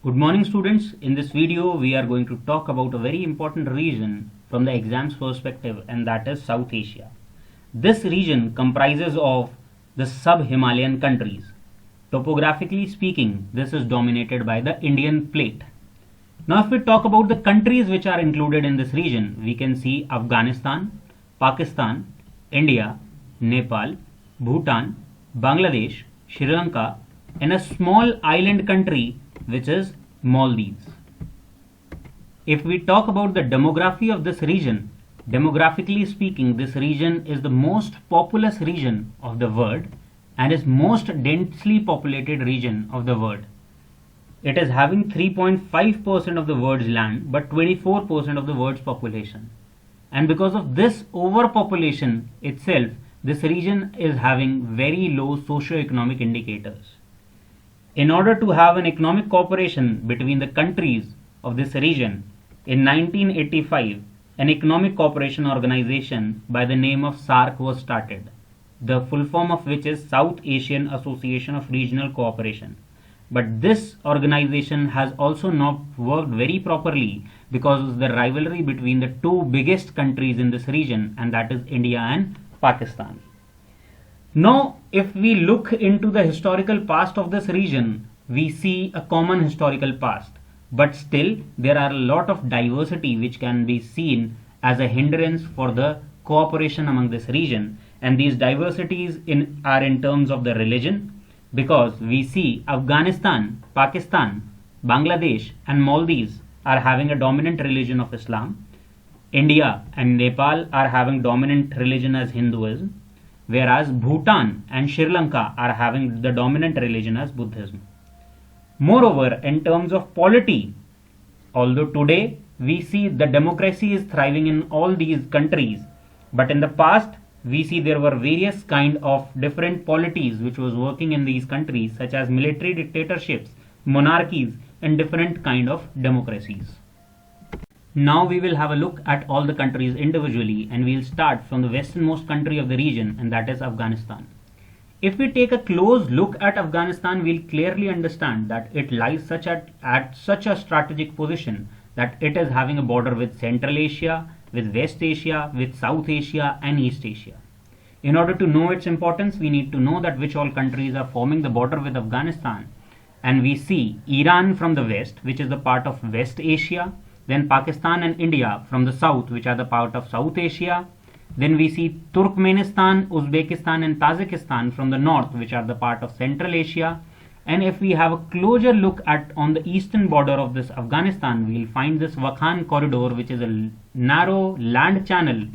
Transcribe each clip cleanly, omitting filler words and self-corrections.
Good morning students. In this video we are going to talk about a very important region from the exams perspective, and that is South Asia. This region comprises of the sub-Himalayan countries. Topographically speaking, this is dominated by the Indian plate. Now if we talk about the countries which are included in this region, we can see Afghanistan, Pakistan, India, Nepal, Bhutan, Bangladesh, Sri Lanka, and a small island country which is Maldives. If we talk about the demography of this region, demographically speaking, this region is the most populous region of the world and is most densely populated region of the world. It is having 3.5% of the world's land but 24% of the world's population. And because of this overpopulation itself, this region is having very low socio-economic indicators. In order to have an economic cooperation between the countries of this region, in 1985, an economic cooperation organization by the name of SAARC was started, the full form of which is South Asian Association of Regional Cooperation. But this organization has also not worked very properly because of the rivalry between the two biggest countries in this region, and that is India and Pakistan. Now, if we look into the historical past of this region, we see a common historical past, but still there are a lot of diversity which can be seen as a hindrance for the cooperation among this region, and these diversities are in terms of the religion, because we see Afghanistan, Pakistan, Bangladesh and Maldives are having a dominant religion of Islam. India and Nepal are having dominant religion as Hinduism, whereas Bhutan and Sri Lanka are having the dominant religion as Buddhism. Moreover, in terms of polity, although today we see the democracy is thriving in all these countries, but in the past we see there were various kind of different polities which was working in these countries, such as military dictatorships, monarchies and different kind of democracies. Now we will have a look at all the countries individually, and we will start from the westernmost country of the region, and that is Afghanistan. If we take a close look at Afghanistan, we will clearly understand that it lies at such a strategic position that it is having a border with Central Asia, with West Asia, with South Asia and East Asia. In order to know its importance, we need to know that which all countries are forming the border with Afghanistan. And we see Iran from the west, which is the part of West Asia, then Pakistan and India from the south, which are the part of South Asia. Then we see Turkmenistan, Uzbekistan and Tajikistan from the north, which are the part of Central Asia. And if we have a closer look at on the eastern border of this Afghanistan, we will find this Wakhan corridor, which is a narrow land channel.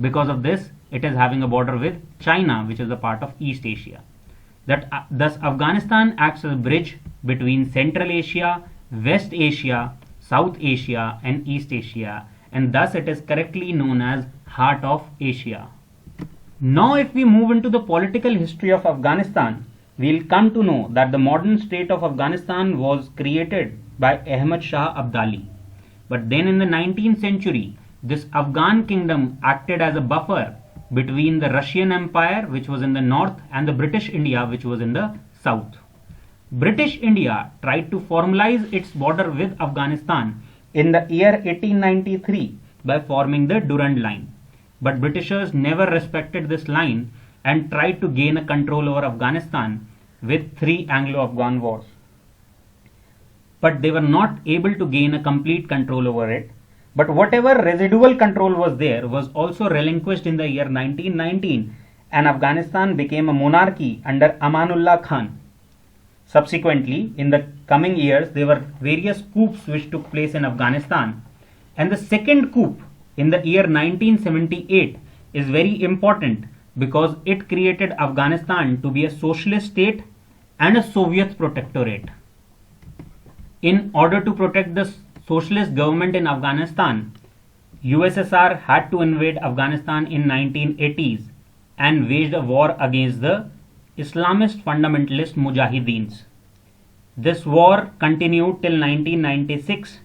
Because of this, it is having a border with China, which is a part of East Asia. Thus Afghanistan acts as a bridge between Central Asia, West Asia, South Asia and East Asia, and thus it is correctly known as Heart of Asia. Now if we move into the political history of Afghanistan, we will come to know that the modern state of Afghanistan was created by Ahmad Shah Abdali. But then in the 19th century, this Afghan kingdom acted as a buffer between the Russian Empire, which was in the north, and the British India, which was in the south. British India tried to formalize its border with Afghanistan in the year 1893 by forming the Durand Line. But Britishers never respected this line and tried to gain a control over Afghanistan with 3 Anglo-Afghan wars. But they were not able to gain a complete control over it. But whatever residual control was there was also relinquished in the year 1919, and Afghanistan became a monarchy under Amanullah Khan. Subsequently, in the coming years, there were various coups which took place in Afghanistan, and the second coup in the year 1978 is very important because it created Afghanistan to be a socialist state and a Soviet protectorate. In order to protect the socialist government in Afghanistan, USSR had to invade Afghanistan in 1980s and waged a war against the Islamist fundamentalist Mujahideens. This war continued till 1996,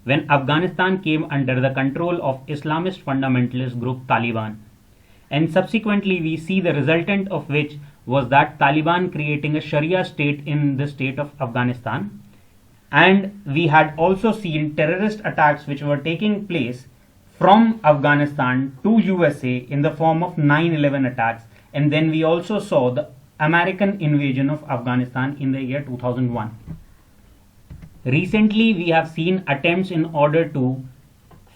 when Afghanistan came under the control of Islamist fundamentalist group Taliban. And subsequently we see the resultant of which was that Taliban creating a Sharia state in the state of Afghanistan. and we had also seen terrorist attacks which were taking place from Afghanistan to USA in the form of 9/11 attacks, and then we also saw the American invasion of Afghanistan in the year 2001. Recently, we have seen attempts in order to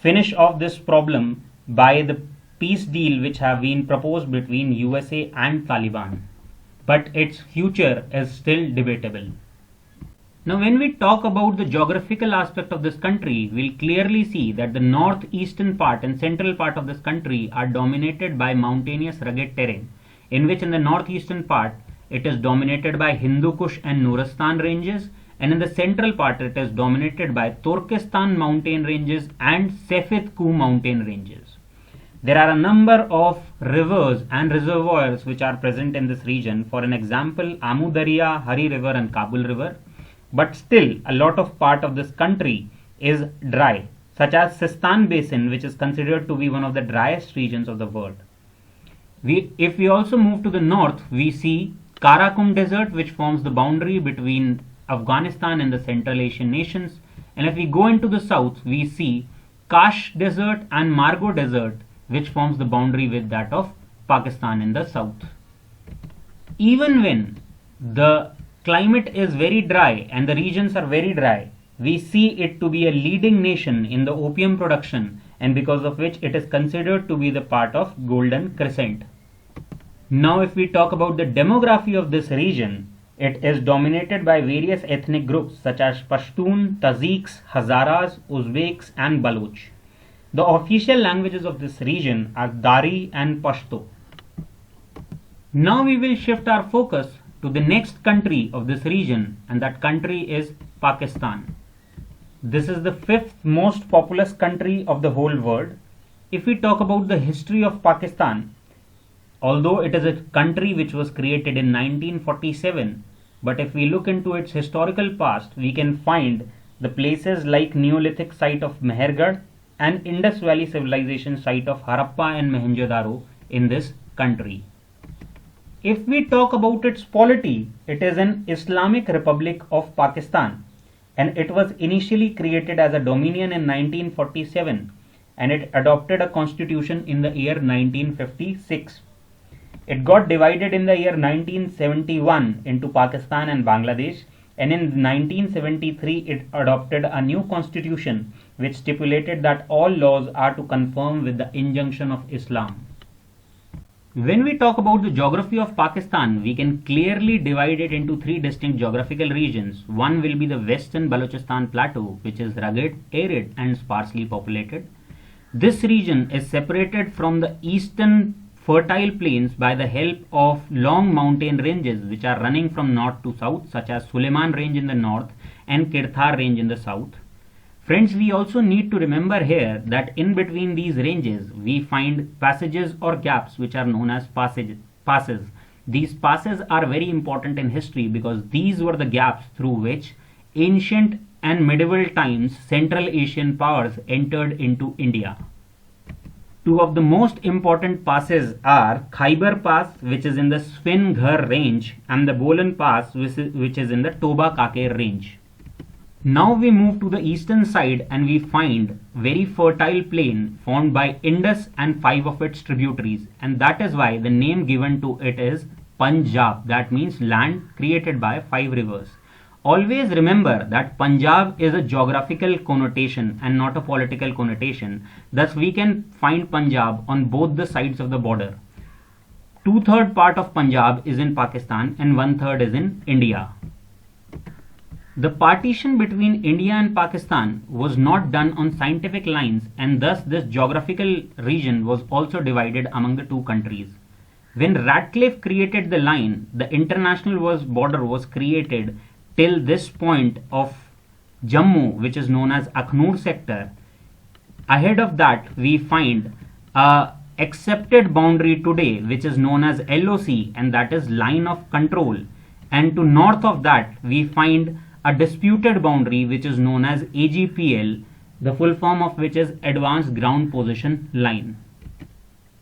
finish off this problem by the peace deal which have been proposed between USA and Taliban, but its future is still debatable. Now, when we talk about the geographical aspect of this country, we'll clearly see that the northeastern part and central part of this country are dominated by mountainous rugged terrain, in which in the northeastern part it is dominated by Hindu Kush and Nuristan ranges, and in the central part it is dominated by Turkestan mountain ranges and Sefid Ku mountain ranges. There are a number of rivers and reservoirs which are present in this region. For an example, Amu Darya, Hari River and Kabul River. But still, a lot of part of this country is dry, such as Sistan Basin, which is considered to be one of the driest regions of the world. If we also move to the north, we see Karakum Desert, which forms the boundary between Afghanistan and the Central Asian nations. And if we go into the south, we see Kash Desert and Margo Desert, which forms the boundary with that of Pakistan in the south. Even when the climate is very dry and the regions are very dry, we see it to be a leading nation in the opium production, and because of which it is considered to be the part of Golden Crescent. Now, if we talk about the demography of this region, it is dominated by various ethnic groups such as Pashtun, Tajiks, Hazaras, Uzbeks and Baloch. The official languages of this region are Dari and Pashto. Now we will shift our focus to the next country of this region, and that country is Pakistan. This is the fifth most populous country of the whole world. If we talk about the history of Pakistan, although it is a country which was created in 1947, but if we look into its historical past, we can find the places like Neolithic site of Mehergarh and Indus Valley civilization site of Harappa and Mohenjo-daro in this country. If we talk about its polity, it is an Islamic Republic of Pakistan, and it was initially created as a dominion in 1947, and it adopted a constitution in the year 1956. It got divided in the year 1971 into Pakistan and Bangladesh, and in 1973 it adopted a new constitution which stipulated that all laws are to conform with the injunction of Islam. When we talk about the geography of Pakistan, we can clearly divide it into three distinct geographical regions. One will be the Western Balochistan Plateau, which is rugged, arid and sparsely populated. This region is separated from the eastern fertile plains by the help of long mountain ranges which are running from north to south, such as Suleiman Range in the north and Kirthar Range in the south. Friends, we also need to remember here that in between these ranges we find passages or gaps which are known as passes. These passes are very important in history because these were the gaps through which ancient and medieval times Central Asian powers entered into India. Two of the most important passes are Khyber Pass, which is in the Swin Ghar range, and the Bolan Pass, which is in the Toba Kaker range. Now we move to the eastern side and we find very fertile plain formed by Indus and 5 of its tributaries, and that is why the name given to it is Punjab, that means land created by 5 rivers. Always remember that Punjab is a geographical connotation and not a political connotation. Thus we can find Punjab on both the sides of the border. 2/3 part of Punjab is in Pakistan and 1/3 is in India. The partition between India and Pakistan was not done on scientific lines, and thus this geographical region was also divided among the two countries. When Radcliffe created the line, the international border was created till this point of Jammu, which is known as Akhnur sector. Ahead of that, we find a accepted boundary today, which is known as LOC, and that is line of control. And to north of that, we find a disputed boundary, which is known as AGPL, the full form of which is Advanced Ground Position Line.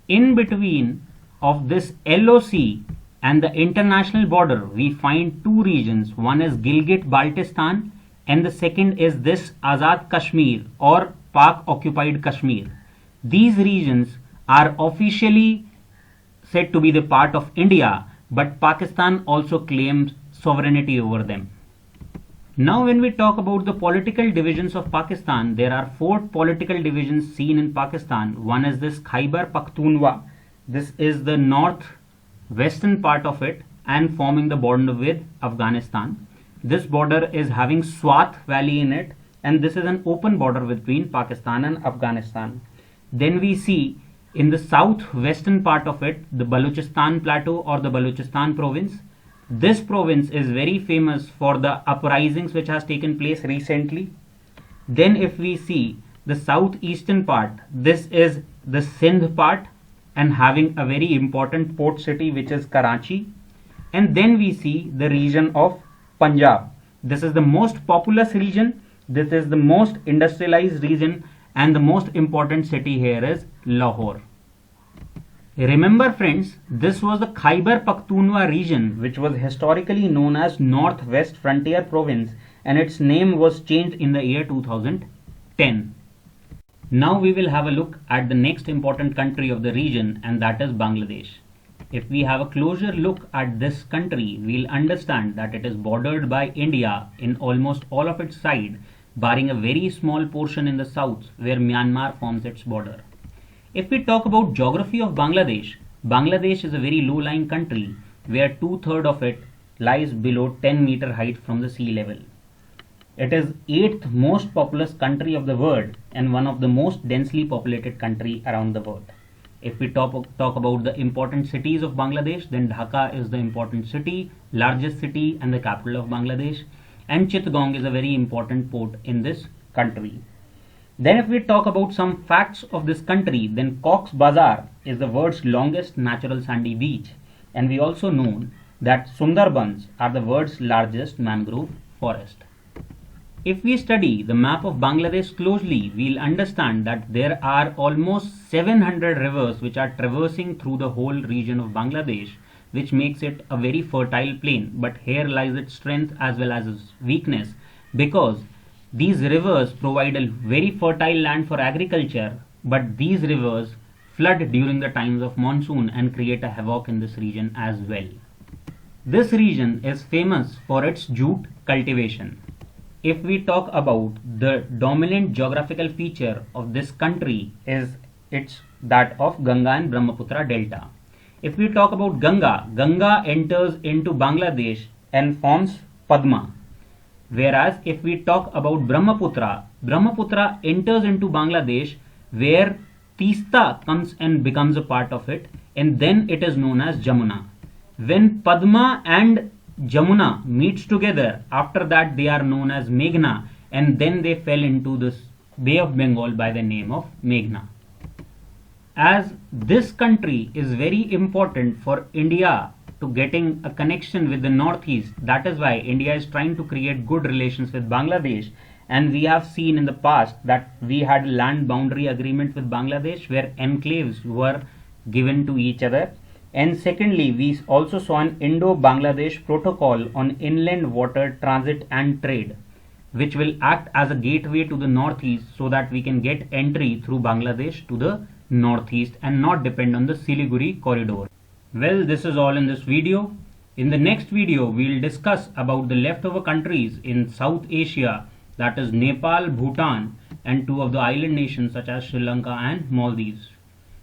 In between of this LOC and the international border, we find two regions. One is Gilgit-Baltistan and the second is this Azad Kashmir or Pak occupied Kashmir. These regions are officially said to be the part of India, but Pakistan also claims sovereignty over them. Now when we talk about the political divisions of Pakistan, there are four political divisions seen in Pakistan. One is this Khyber Pakhtunkhwa. This is the north-western part of it and forming the border with Afghanistan. This border is having Swat Valley in it, and this is an open border between Pakistan and Afghanistan. Then we see in the southwestern part of it the Balochistan Plateau or the Balochistan province. This province is very famous for the uprisings which has taken place recently. Then if we see the southeastern part, this is the Sindh part and having a very important port city which is Karachi. And then we see the region of Punjab. This is the most populous region. This is the most industrialized region, and the most important city here is Lahore. Remember friends, this was the Khyber Pakhtunkhwa region which was historically known as Northwest Frontier Province, and its name was changed in the year 2010. Now we will have a look at the next important country of the region, and that is Bangladesh. If we have a closer look at this country, we'll understand that it is bordered by India in almost all of its side, barring a very small portion in the south where Myanmar forms its border. If we talk about geography of Bangladesh, Bangladesh is a very low-lying country where 2/3 of it lies below 10-meter height from the sea level. It is 8th most populous country of the world and one of the most densely populated country around the world. If we talk about the important cities of Bangladesh, then Dhaka is the important city, largest city and the capital of Bangladesh, and Chittagong is a very important port in this country. Then if we talk about some facts of this country, then Cox's Bazar is the world's longest natural sandy beach, and we also know that Sundarbans are the world's largest mangrove forest. If we study the map of Bangladesh closely, we'll understand that there are almost 700 rivers which are traversing through the whole region of Bangladesh, which makes it a very fertile plain. But here lies its strength as well as its weakness, because these rivers provide a very fertile land for agriculture, but these rivers flood during the times of monsoon and create a havoc in this region as well. This region is famous for its jute cultivation. If we talk about the dominant geographical feature of this country, is it's that of Ganga and Brahmaputra Delta. If we talk about Ganga, Ganga enters into Bangladesh and forms Padma. Whereas if we talk about Brahmaputra, Brahmaputra enters into Bangladesh where Teesta comes and becomes a part of it, and then it is known as Jamuna. When Padma and Jamuna meets together, after that they are known as Meghna, and then they fell into this Bay of Bengal by the name of Meghna. As this country is very important for India to getting a connection with the northeast, that is why India is trying to create good relations with Bangladesh, and we have seen in the past that we had land boundary agreement with Bangladesh where enclaves were given to each other. And secondly, we also saw an Indo-Bangladesh protocol on inland water transit and trade, which will act as a gateway to the northeast so that we can get entry through Bangladesh to the northeast and not depend on the Siliguri corridor. Well, this is all in this video. In the next video, we will discuss about the leftover countries in South Asia, that is Nepal, Bhutan, and 2 of the island nations such as Sri Lanka and Maldives.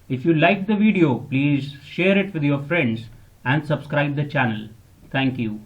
If you liked the video, please share it with your friends and subscribe the channel. Thank you.